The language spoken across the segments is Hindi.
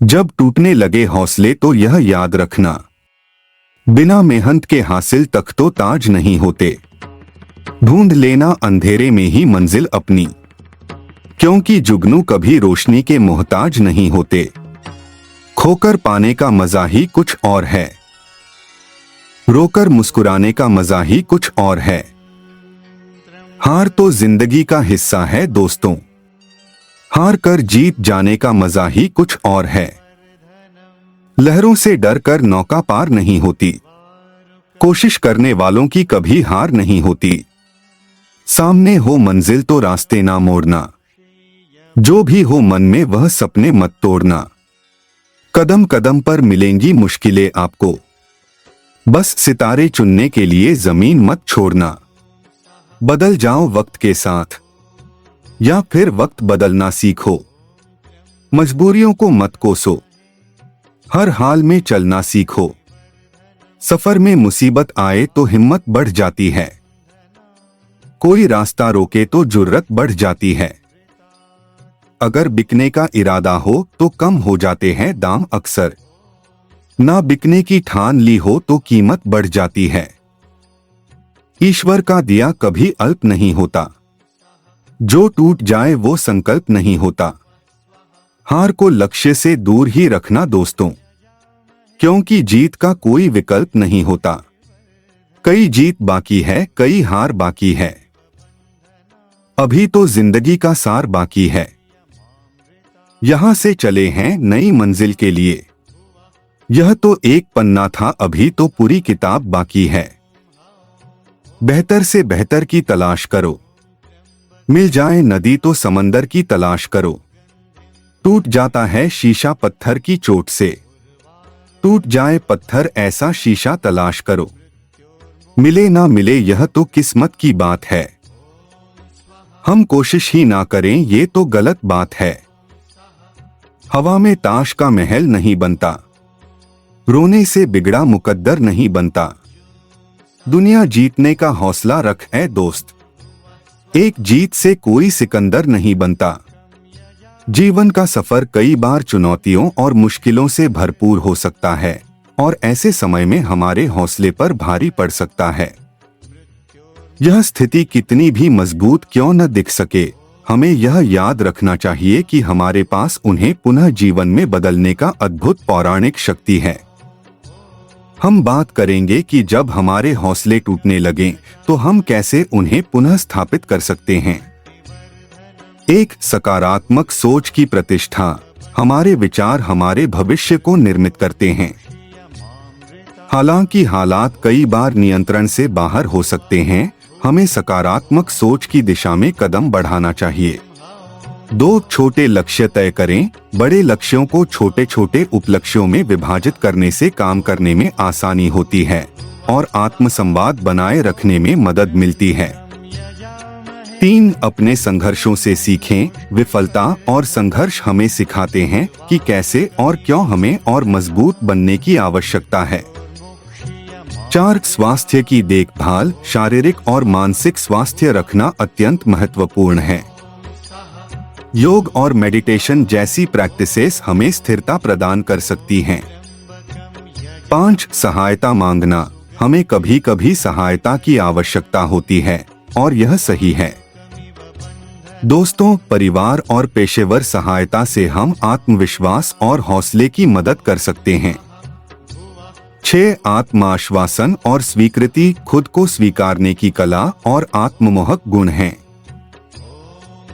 जब टूटने लगे हौसले तो यह याद रखना, बिना मेहनत के हासिल तक तो ताज नहीं होते। ढूंढ लेना अंधेरे में ही मंजिल अपनी, क्योंकि जुगनू कभी रोशनी के मोहताज नहीं होते। खोकर पाने का मजा ही कुछ और है, रोकर मुस्कुराने का मजा ही कुछ और है। हार तो जिंदगी का हिस्सा है दोस्तों, हार कर जीत जाने का मजा ही कुछ और है। लहरों से डर कर नौका पार नहीं होती, कोशिश करने वालों की कभी हार नहीं होती। सामने हो मंजिल तो रास्ते ना मोड़ना, जो भी हो मन में वह सपने मत तोड़ना। कदम कदम पर मिलेंगी मुश्किलें आपको, बस सितारे चुनने के लिए जमीन मत छोड़ना। बदल जाओ वक्त के साथ या फिर वक्त बदलना सीखो, मजबूरियों को मत कोसो, हर हाल में चलना सीखो। सफर में मुसीबत आए तो हिम्मत बढ़ जाती है, कोई रास्ता रोके तो जुर्रत बढ़ जाती है। अगर बिकने का इरादा हो तो कम हो जाते हैं दाम अक्सर, ना बिकने की ठान ली हो तो कीमत बढ़ जाती है। ईश्वर का दिया कभी अल्प नहीं होता, जो टूट जाए वो संकल्प नहीं होता। हार को लक्ष्य से दूर ही रखना दोस्तों, क्योंकि जीत का कोई विकल्प नहीं होता। कई जीत बाकी है, कई हार बाकी है, अभी तो जिंदगी का सार बाकी है। यहां से चले हैं नई मंजिल के लिए, यह तो एक पन्ना था, अभी तो पूरी किताब बाकी है। बेहतर से बेहतर की तलाश करो, मिल जाए नदी तो समंदर की तलाश करो। टूट जाता है शीशा पत्थर की चोट से, टूट जाए पत्थर ऐसा शीशा तलाश करो। मिले ना मिले यह तो किस्मत की बात है, हम कोशिश ही ना करें ये तो गलत बात है। हवा में ताश का महल नहीं बनता, रोने से बिगड़ा मुकद्दर नहीं बनता। दुनिया जीतने का हौसला रख है दोस्त, एक जीत से कोई सिकंदर नहीं बनता। जीवन का सफर कई बार चुनौतियों और मुश्किलों से भरपूर हो सकता है, और ऐसे समय में हमारे हौसले पर भारी पड़ सकता है। यह स्थिति कितनी भी मजबूत क्यों न दिख सके, हमें यह याद रखना चाहिए कि हमारे पास उन्हें पुनः जीवन में बदलने का अद्भुत पौराणिक शक्ति है। हम बात करेंगे कि जब हमारे हौसले टूटने लगें तो हम कैसे उन्हें पुनः स्थापित कर सकते हैं। एक सकारात्मक सोच की प्रतिष्ठा, हमारे विचार हमारे भविष्य को निर्मित करते हैं। हालांकि हालात कई बार नियंत्रण से बाहर हो सकते हैं, हमें सकारात्मक सोच की दिशा में कदम बढ़ाना चाहिए। 2 छोटे लक्ष्य तय करें, बड़े लक्ष्यों को छोटे छोटे उपलक्ष्यों में विभाजित करने से काम करने में आसानी होती है और आत्मसंवाद बनाए रखने में मदद मिलती है। 3 अपने संघर्षों से सीखें, विफलता और संघर्ष हमें सिखाते हैं कि कैसे और क्यों हमें और मजबूत बनने की आवश्यकता है। 4 स्वास्थ्य की देखभाल, शारीरिक और मानसिक स्वास्थ्य रखना अत्यंत महत्वपूर्ण है। योग और मेडिटेशन जैसी प्रैक्टिसेस हमें स्थिरता प्रदान कर सकती हैं। 5 सहायता मांगना, हमें कभी कभी सहायता की आवश्यकता होती है और यह सही है। दोस्तों, परिवार और पेशेवर सहायता से हम आत्मविश्वास और हौसले की मदद कर सकते हैं। 6 आत्माश्वासन और स्वीकृति, खुद को स्वीकारने की कला और आत्ममोहक गुण हैं।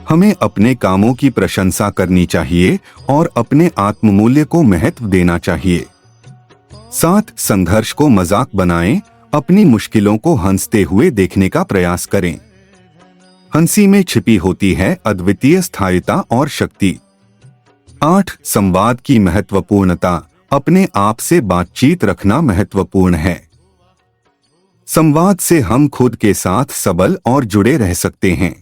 हमें अपने कामों की प्रशंसा करनी चाहिए और अपने आत्ममूल्य को महत्व देना चाहिए। 7 संघर्ष को मजाक बनाएं, अपनी मुश्किलों को हंसते हुए देखने का प्रयास करें। हंसी में छिपी होती है अद्वितीय स्थायिता और शक्ति। 8 संवाद की महत्वपूर्णता, अपने आप से बातचीत रखना महत्वपूर्ण है। संवाद से हम खुद के साथ सबल और जुड़े रह सकते हैं।